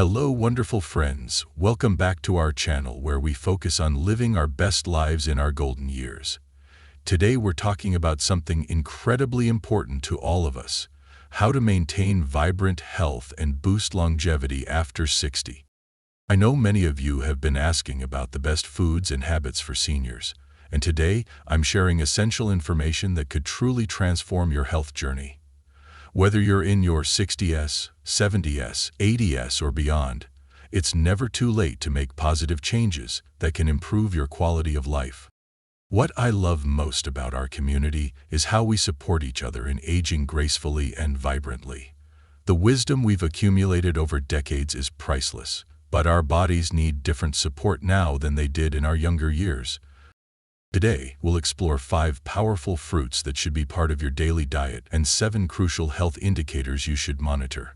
Hello, wonderful friends. Welcome back to our channel where we focus on living our best lives in our golden years. Today we're talking about something incredibly important to all of us: how to maintain vibrant health and boost longevity after 60. I know many of you have been asking about the best foods and habits for seniors, and today I'm sharing essential information that could truly transform your health journey. Whether you're in your 60s, 70s, 80s, or beyond, it's never too late to make positive changes that can improve your quality of life. What I love most about our community is how we support each other in aging gracefully and vibrantly. The wisdom we've accumulated over decades is priceless, but our bodies need different support now than they did in our younger years. Today, we'll explore 5 powerful fruits that should be part of your daily diet and 7 crucial health indicators you should monitor.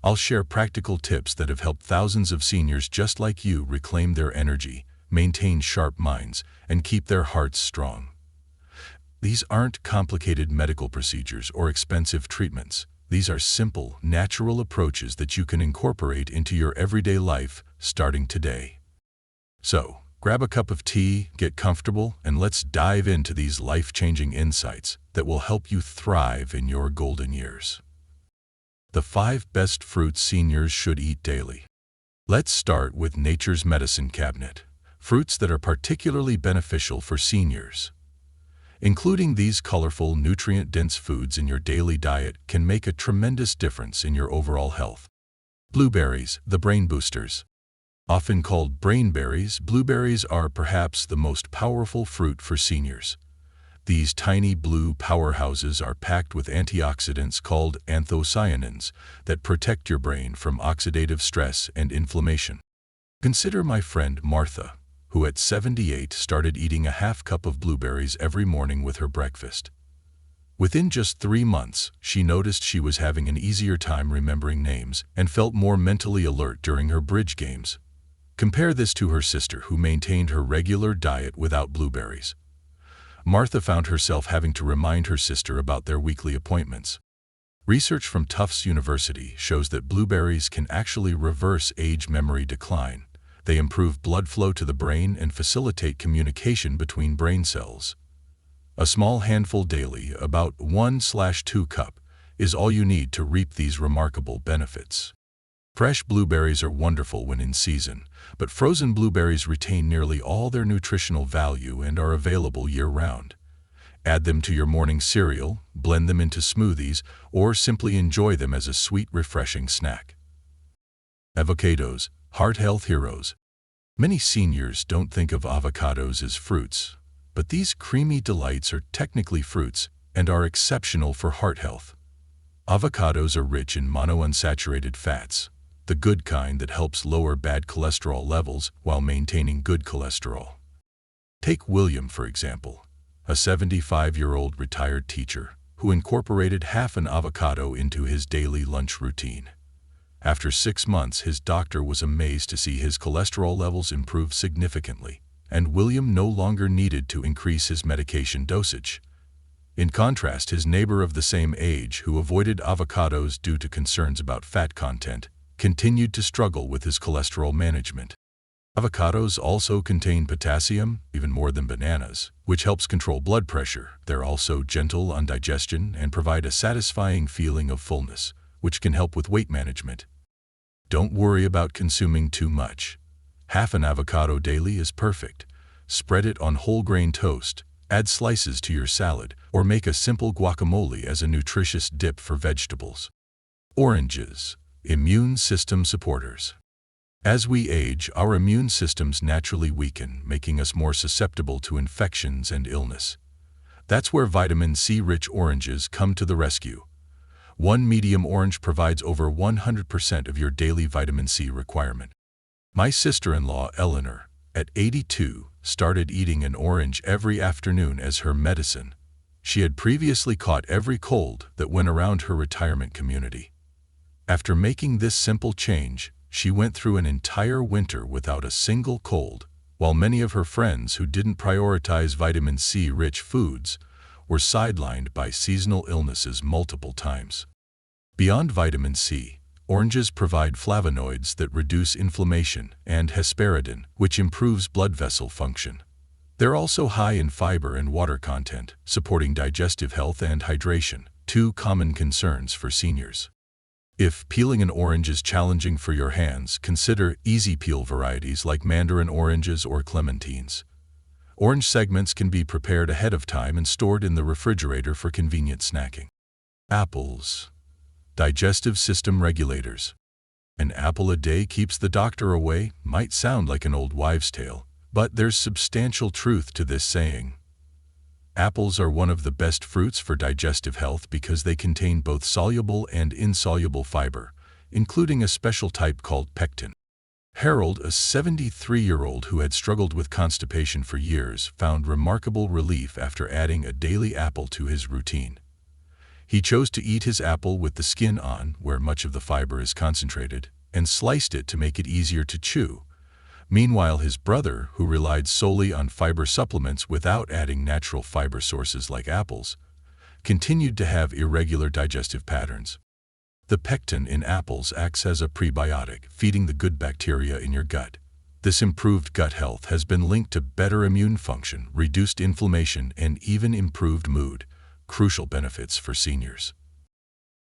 I'll share practical tips that have helped thousands of seniors just like you reclaim their energy, maintain sharp minds, and keep their hearts strong. These aren't complicated medical procedures or expensive treatments. These are simple, natural approaches that you can incorporate into your everyday life starting today. So, grab a cup of tea, get comfortable, and let's dive into these life-changing insights that will help you thrive in your golden years. The 5 best fruits seniors should eat daily. Let's start with nature's medicine cabinet: fruits that are particularly beneficial for seniors. Including these colorful, nutrient-dense foods in your daily diet can make a tremendous difference in your overall health. Blueberries, the brain boosters. Often called brainberries, blueberries are perhaps the most powerful fruit for seniors. These tiny blue powerhouses are packed with antioxidants called anthocyanins that protect your brain from oxidative stress and inflammation. Consider my friend Martha, who at 78 started eating a half cup of blueberries every morning with her breakfast. Within just 3 months, she noticed she was having an easier time remembering names and felt more mentally alert during her bridge games. Compare this to her sister, who maintained her regular diet without blueberries. Martha found herself having to remind her sister about their weekly appointments. Research from Tufts University shows that blueberries can actually reverse age memory decline. They improve blood flow to the brain and facilitate communication between brain cells. A small handful daily, about 1/2 cup, is all you need to reap these remarkable benefits. Fresh blueberries are wonderful when in season, but frozen blueberries retain nearly all their nutritional value and are available year-round. Add them to your morning cereal, blend them into smoothies, or simply enjoy them as a sweet, refreshing snack. Avocados, heart health heroes. Many seniors don't think of avocados as fruits, but these creamy delights are technically fruits and are exceptional for heart health. Avocados are rich in monounsaturated fats, the good kind that helps lower bad cholesterol levels while maintaining good cholesterol. Take William, for example, a 75-year-old retired teacher who incorporated half an avocado into his daily lunch routine. After 6 months, his doctor was amazed to see his cholesterol levels improve significantly, and William no longer needed to increase his medication dosage. In contrast, his neighbor of the same age, who avoided avocados due to concerns about fat content, continued to struggle with his cholesterol management. Avocados also contain potassium, even more than bananas, which helps control blood pressure. They're also gentle on digestion and provide a satisfying feeling of fullness, which can help with weight management. Don't worry about consuming too much. Half an avocado daily is perfect. Spread it on whole grain toast, add slices to your salad, or make a simple guacamole as a nutritious dip for vegetables. Oranges, immune system supporters. As we age, our immune systems naturally weaken, making us more susceptible to infections and illness. That's where vitamin C-rich oranges come to the rescue. One medium orange provides over 100% of your daily vitamin C requirement. My sister-in-law, Eleanor, at 82, started eating an orange every afternoon as her medicine. She had previously caught every cold that went around her retirement community. After making this simple change, she went through an entire winter without a single cold, while many of her friends who didn't prioritize vitamin C-rich foods were sidelined by seasonal illnesses multiple times. Beyond vitamin C, Oranges provide flavonoids that reduce inflammation and hesperidin, which improves blood vessel function. They're also high in fiber and water content, supporting digestive health and hydration, two common concerns for seniors. If peeling an orange is challenging for your hands, consider easy peel varieties like mandarin oranges or clementines. Orange segments can be prepared ahead of time and stored in the refrigerator for convenient snacking. Apples. Digestive system regulators. An apple a day keeps the doctor away might sound like an old wives' tale, but there's substantial truth to this saying. Apples are one of the best fruits for digestive health because they contain both soluble and insoluble fiber, including a special type called pectin. Harold, a 73-year-old who had struggled with constipation for years, found remarkable relief after adding a daily apple to his routine. He chose to eat his apple with the skin on, where much of the fiber is concentrated, and sliced it to make it easier to chew. Meanwhile, his brother, who relied solely on fiber supplements without adding natural fiber sources like apples, continued to have irregular digestive patterns. The pectin in apples acts as a prebiotic, feeding the good bacteria in your gut. This improved gut health has been linked to better immune function, reduced inflammation, and even improved mood, crucial benefits for seniors.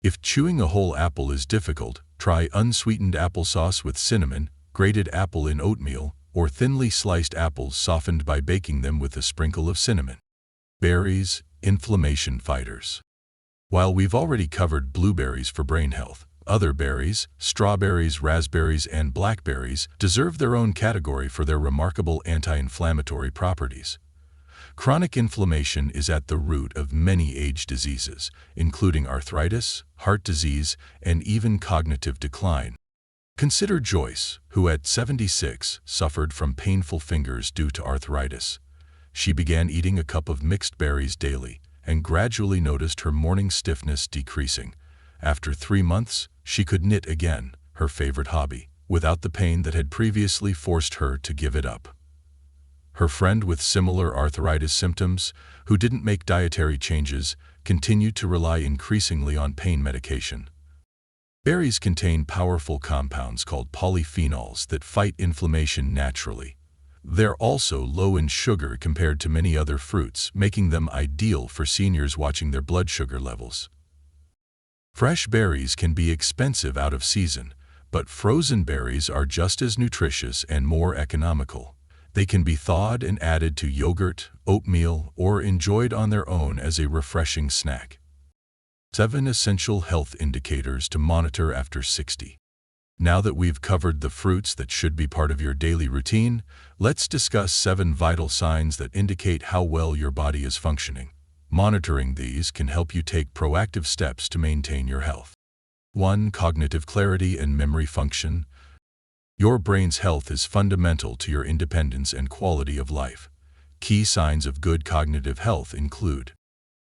If chewing a whole apple is difficult, try unsweetened applesauce with cinnamon, grated apple in oatmeal, or thinly sliced apples softened by baking them with a sprinkle of cinnamon. Berries, inflammation fighters. While we've already covered blueberries for brain health, other berries, strawberries, raspberries, and blackberries deserve their own category for their remarkable anti-inflammatory properties. Chronic inflammation is at the root of many age diseases, including arthritis, heart disease, and even cognitive decline. Consider Joyce, who at 76 suffered from painful fingers due to arthritis. She began eating a cup of mixed berries daily and gradually noticed her morning stiffness decreasing. After 3 months, she could knit again, her favorite hobby, without the pain that had previously forced her to give it up. Her friend with similar arthritis symptoms, who didn't make dietary changes, continued to rely increasingly on pain medication. Berries contain powerful compounds called polyphenols that fight inflammation naturally. They're also low in sugar compared to many other fruits, making them ideal for seniors watching their blood sugar levels. Fresh berries can be expensive out of season, but frozen berries are just as nutritious and more economical. They can be thawed and added to yogurt, oatmeal, or enjoyed on their own as a refreshing snack. 7 essential health indicators to monitor after 60. Now that we've covered the fruits that should be part of your daily routine, let's discuss 7 vital signs that indicate how well your body is functioning. Monitoring these can help you take proactive steps to maintain your health. 1. Cognitive clarity and memory function. Your brain's health is fundamental to your independence and quality of life. Key signs of good cognitive health include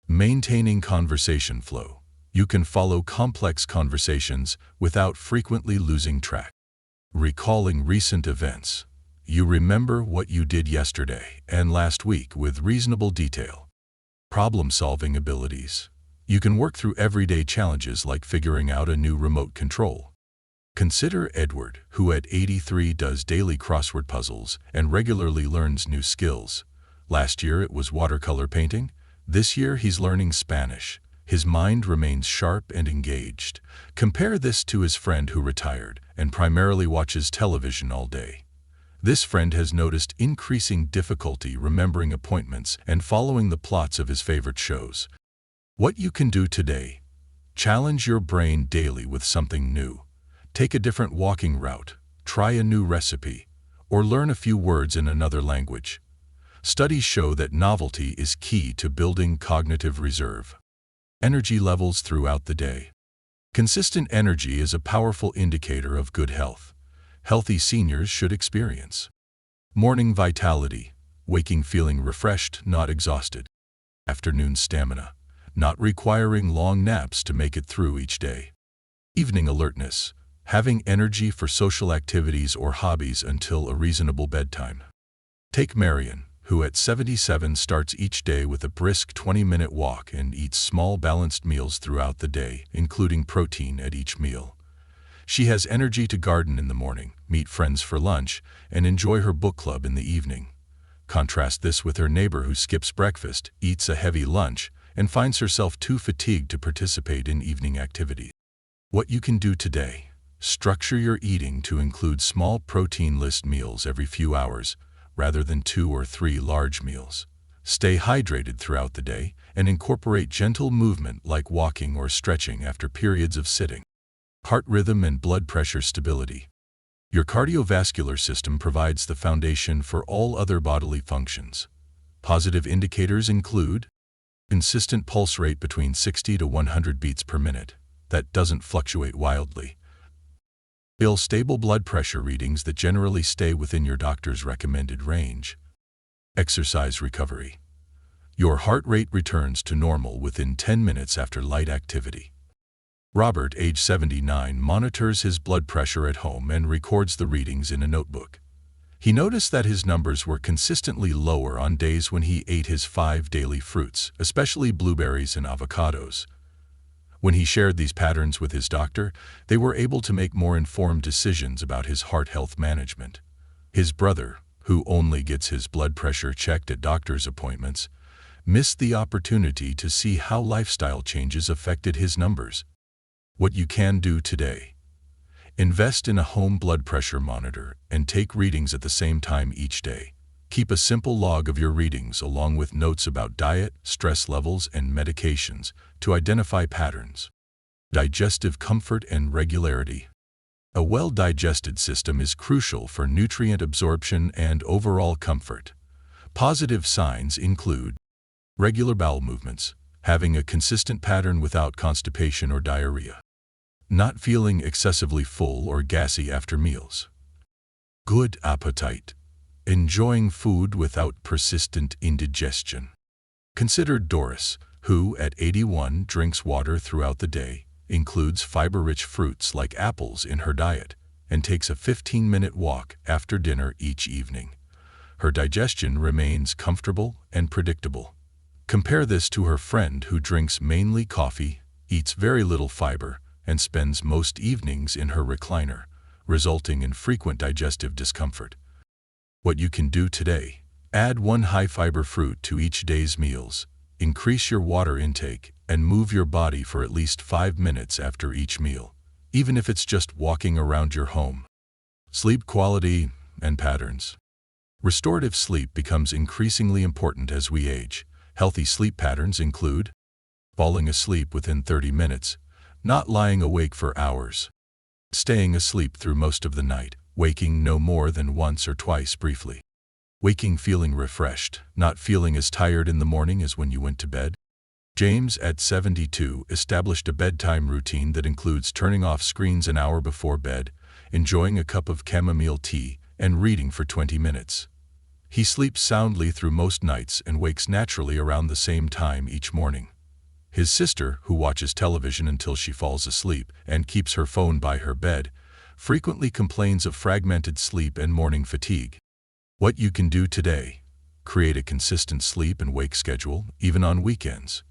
maintaining conversation flow. You can follow complex conversations without frequently losing track. Recalling recent events. You remember what you did yesterday and last week with reasonable detail. Problem-solving abilities. You can work through everyday challenges like figuring out a new remote control. Consider Edward, who at 83 does daily crossword puzzles and regularly learns new skills. Last year it was watercolor painting. This year he's learning Spanish. His mind remains sharp and engaged. Compare this to his friend who retired and primarily watches television all day. This friend has noticed increasing difficulty remembering appointments and following the plots of his favorite shows. What you can do today: challenge your brain daily with something new. Take a different walking route, try a new recipe, or learn a few words in another language. Studies show that novelty is key to building cognitive reserve. Energy levels throughout the day. Consistent energy is a powerful indicator of good health. Healthy seniors should experience morning vitality, waking feeling refreshed, not exhausted. Afternoon stamina, not requiring long naps to make it through each day. Evening alertness, having energy for social activities or hobbies until a reasonable bedtime. Take Marion, who at 77 starts each day with a brisk 20-minute walk and eats small balanced meals throughout the day, including protein at each meal. She has energy to garden in the morning, meet friends for lunch, and enjoy her book club in the evening. Contrast this with her neighbor who skips breakfast, eats a heavy lunch, and finds herself too fatigued to participate in evening activities. What you can do today: structure your eating to include small protein-list meals every few hours, rather than 2 or 3 large meals. Stay hydrated throughout the day, and incorporate gentle movement like walking or stretching after periods of sitting. Heart rhythm and blood pressure stability. Your cardiovascular system provides the foundation for all other bodily functions. Positive indicators include consistent pulse rate between 60 to 100 beats per minute that doesn't fluctuate wildly. Stable blood pressure readings that generally stay within your doctor's recommended range. Exercise recovery. Your heart rate returns to normal within 10 minutes after light activity. Robert, age 79, monitors his blood pressure at home and records the readings in a notebook. He noticed that his numbers were consistently lower on days when he ate his 5 daily fruits, especially blueberries and avocados. When he shared these patterns with his doctor, they were able to make more informed decisions about his heart health management. His brother, who only gets his blood pressure checked at doctor's appointments, missed the opportunity to see how lifestyle changes affected his numbers. What you can do today: invest in a home blood pressure monitor and take readings at the same time each day. Keep a simple log of your readings along with notes about diet, stress levels, and medications to identify patterns. Digestive comfort and regularity. A well-digested system is crucial for nutrient absorption and overall comfort. Positive signs include regular bowel movements, having a consistent pattern without constipation or diarrhea, not feeling excessively full or gassy after meals, good appetite, enjoying food without persistent indigestion. Consider Doris, who, at 81, drinks water throughout the day, includes fiber-rich fruits like apples in her diet, and takes a 15-minute walk after dinner each evening. Her digestion remains comfortable and predictable. Compare this to her friend who drinks mainly coffee, eats very little fiber, and spends most evenings in her recliner, resulting in frequent digestive discomfort. What you can do today: add 1 high-fiber fruit to each day's meals, increase your water intake, and move your body for at least 5 minutes after each meal, even if it's just walking around your home. Sleep quality and patterns. Restorative sleep becomes increasingly important as we age. Healthy sleep patterns include falling asleep within 30 minutes, not lying awake for hours, staying asleep through most of the night, waking no more than once or twice briefly, waking feeling refreshed, not feeling as tired in the morning as when you went to bed. James, at 72, established a bedtime routine that includes turning off screens an hour before bed, enjoying a cup of chamomile tea, and reading for 20 minutes. He sleeps soundly through most nights and wakes naturally around the same time each morning. His sister, who watches television until she falls asleep and keeps her phone by her bed, frequently complains of fragmented sleep and morning fatigue. What you can do today: create a consistent sleep and wake schedule, even on weekends.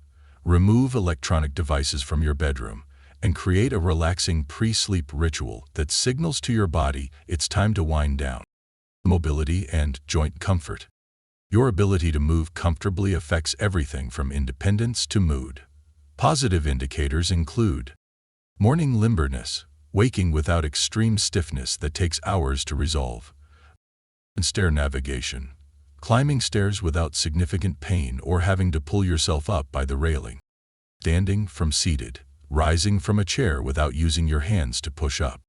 Remove electronic devices from your bedroom and create a relaxing pre-sleep ritual that signals to your body it's time to wind down. Mobility and joint comfort. Your ability to move comfortably affects everything from independence to mood. Positive indicators include morning limberness, waking without extreme stiffness that takes hours to resolve, and stair navigation, climbing stairs without significant pain or having to pull yourself up by the railing, standing from seated, rising from a chair without using your hands to push up.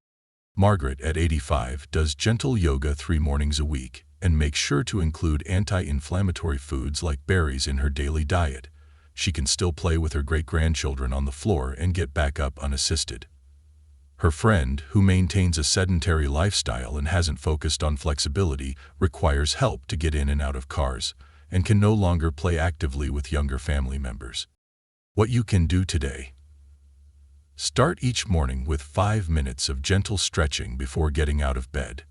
Margaret, at 85, does gentle yoga 3 mornings a week and makes sure to include anti-inflammatory foods like berries in her daily diet. She can still play with her great-grandchildren on the floor and get back up unassisted. Her friend, who maintains a sedentary lifestyle and hasn't focused on flexibility, requires help to get in and out of cars and can no longer play actively with younger family members. What you can do today: start each morning with 5 minutes of gentle stretching before getting out of bed.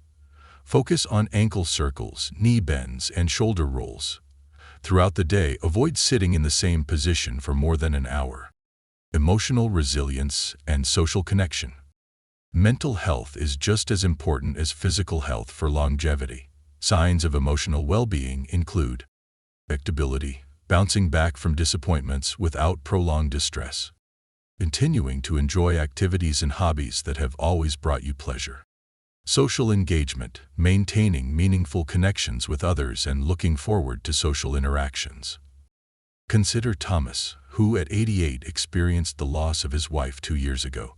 Focus on ankle circles, knee bends, and shoulder rolls. Throughout the day, avoid sitting in the same position for more than an hour. Emotional resilience and social connection. Mental health is just as important as physical health for longevity. Signs of emotional well-being include predictability, bouncing back from disappointments without prolonged distress, continuing to enjoy activities and hobbies that have always brought you pleasure, social engagement, maintaining meaningful connections with others and looking forward to social interactions. Consider Thomas, who at 88 experienced the loss of his wife 2 years ago.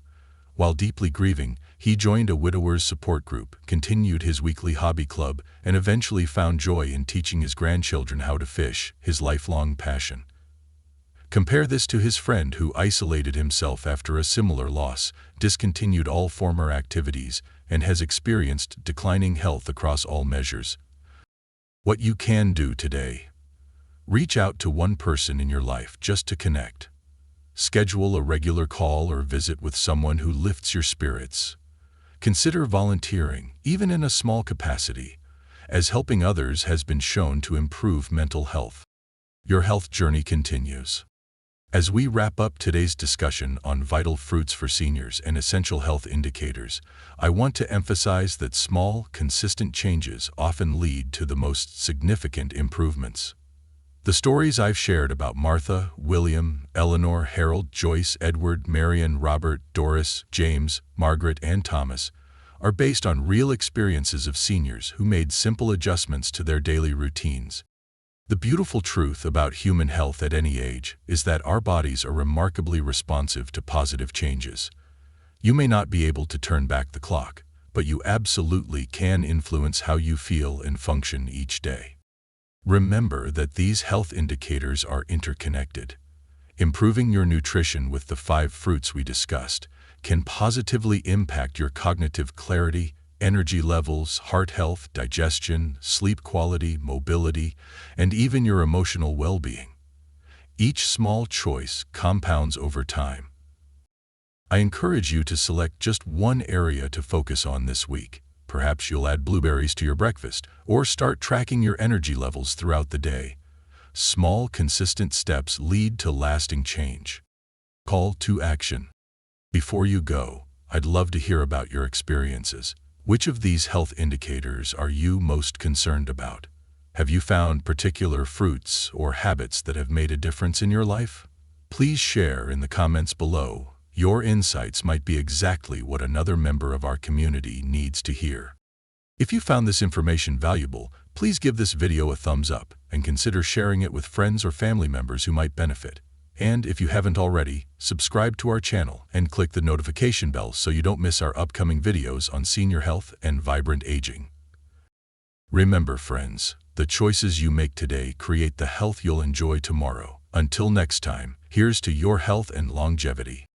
While deeply grieving, he joined a widower's support group, continued his weekly hobby club, and eventually found joy in teaching his grandchildren how to fish, his lifelong passion. Compare this to his friend who isolated himself after a similar loss, discontinued all former activities, and has experienced declining health across all measures. What you can do today: reach out to one person in your life just to connect. Schedule a regular call or visit with someone who lifts your spirits. Consider volunteering, even in a small capacity, as helping others has been shown to improve mental health. Your health journey continues. As we wrap up today's discussion on vital fruits for seniors and essential health indicators, I want to emphasize that small, consistent changes often lead to the most significant improvements. The stories I've shared about Martha, William, Eleanor, Harold, Joyce, Edward, Marion, Robert, Doris, James, Margaret, and Thomas are based on real experiences of seniors who made simple adjustments to their daily routines. The beautiful truth about human health at any age is that our bodies are remarkably responsive to positive changes. You may not be able to turn back the clock, but you absolutely can influence how you feel and function each day. Remember that these health indicators are interconnected. Improving your nutrition with the 5 fruits we discussed can positively impact your cognitive clarity, energy levels, heart health, digestion, sleep quality, mobility, and even your emotional well-being. Each small choice compounds over time. I encourage you to select just one area to focus on this week. Perhaps you'll add blueberries to your breakfast, or start tracking your energy levels throughout the day. Small, consistent steps lead to lasting change. Call to action. Before you go, I'd love to hear about your experiences. Which of these health indicators are you most concerned about? Have you found particular fruits or habits that have made a difference in your life? Please share in the comments below. Your insights might be exactly what another member of our community needs to hear. If you found this information valuable, please give this video a thumbs up and consider sharing it with friends or family members who might benefit. And if you haven't already, subscribe to our channel and click the notification bell so you don't miss our upcoming videos on senior health and vibrant aging. Remember, friends, the choices you make today create the health you'll enjoy tomorrow. Until next time, here's to your health and longevity.